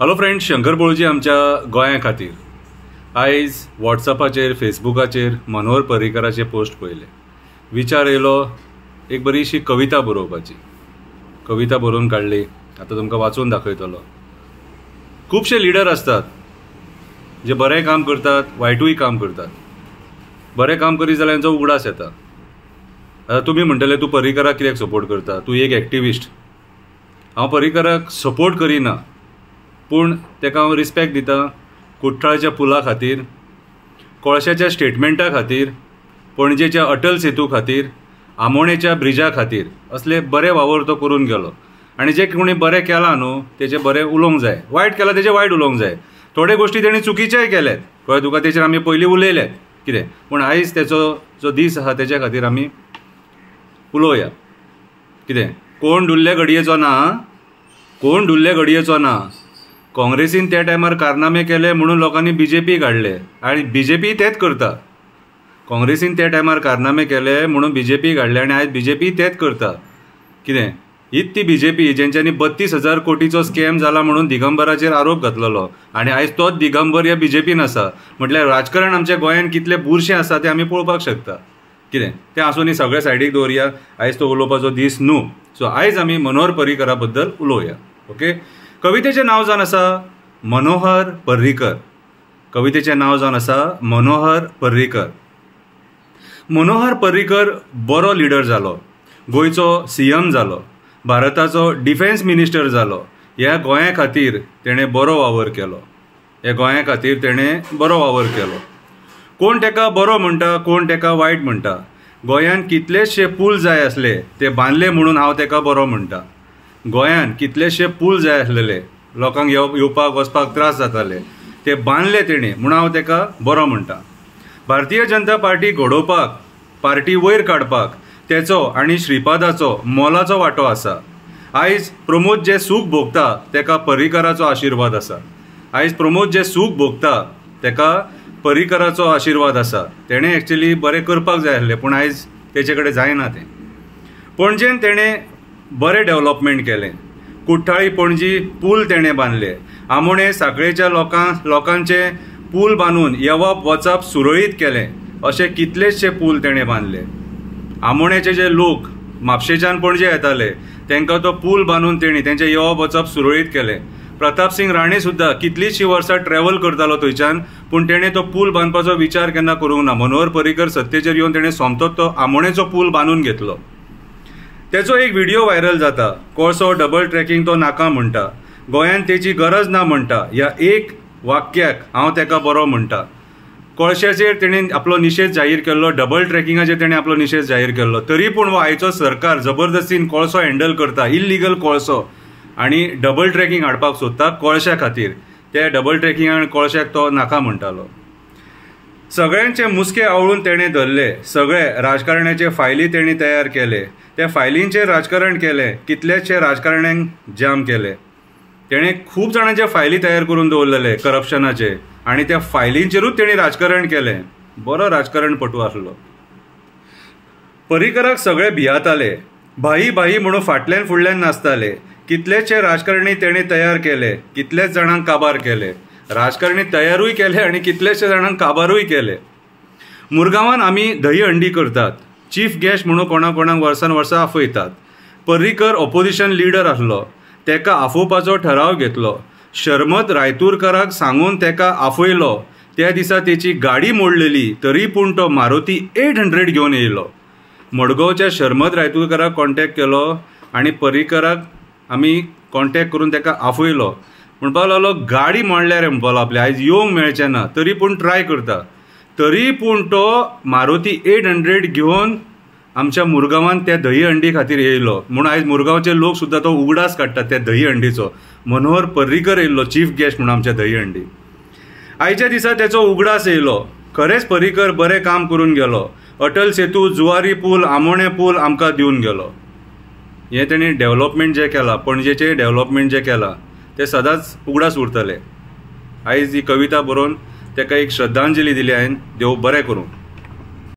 Hello friends, Shankar बोळजी आमच्या गोंया खातीर आयज वॉट्सॅपाचेर फेसबुकाचेर मनोहर पर्रीकराचे पोस्ट पळयले. विचार येयलो एक बरीशी कविता बरोवपाची. कविता बरोवन काडली, आतां तुमकां वाचून दाखयतलो. खुबशे लिडर असतात जे बरें काम करतात, वायटूय काम करतात. बरें काम करीत जाल्यार तांचो उगडास येता. आतां तुमी म्हणटले तूं पर्रीकराक कित्याक सपोर्ट करता, तूं एक एक्टिविस्ट. हांव पर्रीकराक सपोर्ट करिना, पूण ताका हांव रिस्पेक्ट दिता. कुट्टाळच्या पुला खातीर, कोळशाच्या स्टेटमेंटा खातीर, पणजेच्या अटल सेतू खातीर, आमोणेच्या ब्रिजा खातीर असले बरे वावर तो करून गेलो. आनी जे कोणी बरें केलां न्हू तेजे बरें उलोवंक जाय, वायट केलां तेजे वायट उलोवंक जाय. थोडे गोश्टी तेणी चुकीचेय केल्यात, कळ्ळें तुका, तेचेर आमी पयलीं उलयल्यात कितें, पूण आयज तेचो जो दीस आसा तेच्या खातीर आमी उलोवया. कितें कोण डुल्ले घडयेचो ना, कोण डुल्ले घडयेचो ना. काँग्रेसीन त्या टायमार कारनामे केले म्हणून लोकांनी बीजेपी काडले आनी बीजेपी तेच करता. काँग्रेसीन त्या टायमार कारनामे केले म्हणून बीजेपी काडले आनी आयज बीजेपी तेच करता. कितें हीच ती बीजेपी जेंच्यांनी 32,000 कोटीचो स्कॅम जाला म्हणून दिगंबराचेर आरोप घातलेलो आनी आयज तोच दिगंबर ह्या बीजेपीन आसा. म्हटल्यार राजकारण आमच्या गोंयांत कितलें बुरशें आसा तें आमी पळोवपाक शकता. कितें तें आसून सगळे सायडीक दवरया. आयज तो उलोवपाचो दीस न्हू. सो आयज आमी मनोहर पर्रीकरा बद्दल उलोवया. ओके. कवितेचें नांव जावन आसा मनोहर पर्रीकर. कवितेचें नांव जावन आसा मनोहर पर्रीकर. मनोहर पर्रीकर बरो लिडर जालो, गोंयचो CM जालो, भारताचो डिफेन्स मिनिस्टर जालो. ह्या गोंया खातीर तेणें बरो वावर केलो. ह्या गोंया खातीर तेणें बरो वावर केलो. कोण तेका बरो म्हणटा, कोण तेका वायट म्हणटा. गोंयांत कितलेशे पूल जाय आसले ते बांदले म्हणून हांव तेका बरो म्हणटा. गोंयांत कितलेशे पूल जाय आसलेले, लोकांक येवपाक वचपाक त्रास जाताले, ते बांदले तेणी म्हणून हांव तेका बरो म्हणटा. भारतीय जनता पार्टी घडोवपाक, पार्टी वयर काडपाक तेचो आनी श्रीपादाचो मोलाचो वांटो आसा. आयज प्रमोद जे सूख भोगता तेका पर्रीकराचो आशिर्वाद आसा. आयज प्रमोद जे सूख भोगता तेका पर्रीकराचो आशिर्वाद आसा. तेणें एक्चुली बरें करपाक जाय आसलें पूण आयज तेचे कडेन जायना तें. पणजेन तेणें बरें डेव्हलपमेंट केलें. कुट्टाळी पणजी पूल तेणें बांदले. आमोणे साखळेच्या लोकांचे पूल बांदून येवप वचप सुरळीत केलें. अशे कितलेशे पूल तेणें बांदले. आमोणेचे जे लोक म्हापशेच्यान पणजे येताले तांकां तो पूल बांदून तेणी तेंचें येवप वचप सुरळीत केलें. प्रताप सिंग राणे सुद्दां कितलींशीं वर्सां ट्रॅव्हल करतालो थंयच्यान, पूण तेणें तो पूल बांदपाचो विचार केन्ना करूंक ना. मनोहर पर्रीकर सत्तेचेर येवन तेणें सोमतोच तो आमोणेचो पूल बांदून घेतलो. तेचो एक व्हिडिओ व्हायरल जाता. कोळसो डबल ट्रॅकिंग तो नाका म्हणटा, गोंयांत तेची गरज ना म्हणटा. ह्या एक वाक्याक हांव तेका बरो म्हणटा. कोळशाचेर तेणें आपलो निशेध जाहीर केल्लो, डबल ट्रॅकिंगाचेर तेणें आपलो निशेध जाहीर केल्लो. तरी पूण आयचो सरकार जबरदस्तीन कोळसो हँडल करता, इल्लिगल कोळसो, आनी डबल ट्रॅकिंग हाडपाक सोदता कोळशा खातीर. त्या डबल ट्रॅकिंग आनी कोळशाक तो नाका म्हणटालो. सगळ्यांचे मुसके आवळून तेणें धरले. सगळे राजकारण्याचे फायली तेणी तयार केले. त्या फायलींचेर राजकारण केलें. कितलेशे राजकारण्यांक जाम केले. तेणें खूब जाणांचे फायली तयार करून दवरलेले करप्शनाचे आनी त्या फायलींचेरूच तेणी राजकारण केलें. बरो राजकारणपटू आसलो. पर्रीकराक सगळे भियाताले. भाई भाई म्हणून फाटल्यान फुडल्यान नाचताले. कितलेशे राजकारणी तेणी तयार केले, कितलेच जाणांक काबार केले. राजकारणी तयारूय केले आनी कितलेशे जाणांक काबारूय केले. मुरगांवान आमी दही हंडी करतात. चीफ गेस्ट म्हणून कोणाक वर्सान वर्सा आफयतात. पर्रीकर ऑपोजिशन लिडर आसलो. तेका आफोवपाचो ठराव घेतलो. शर्मत रायतुरकाराक सांगून तेका आफयलो. त्या दिसा तेची गाडी मोडलेली, तरी पूण तो मारुती 800 घेवन येयलो. मडगांवच्या शर्मत रायतुरकाराक कॉन्टॅक्ट केलो आनी पर्रीकराक आमी कॉन्टॅक्ट करून तेका आफयलो. म्हणपाक लागलो गाडी मोडल्या रे म्हणपाक आपल्या, आयज येवंक मेळचें ना, तरी पूण ट्राय करता. तरी पूण तो मारुती 800 घेवन आमच्या मुरगांवान त्या दही हंडी खातीर येयलो. म्हणून आयज मुरगांवचे लोक सुद्दां तो उगडास काडटात त्या दही हंडीचो. मनोहर पर्रीकर येयल्लो चीफ गेस्ट म्हणून आमच्या दही हंडी. आयच्या दिसा तेचो उगडास येयलो. खरेंच पर्रीकर बरें काम करून गेलो. अटल सेतू, जुवारी पूल, आमोणे पूल आमकां दिवन गेलो. हें तेणी डेव्हलपमेंट जें केलां, पणजेचें डेव्हलपमेंट जें केलां तें सदांच उगडास उरतलें. आयज ही कविता बरोवन तेका एक श्रद्धांजली दिली हांवें. देव बरें करूं.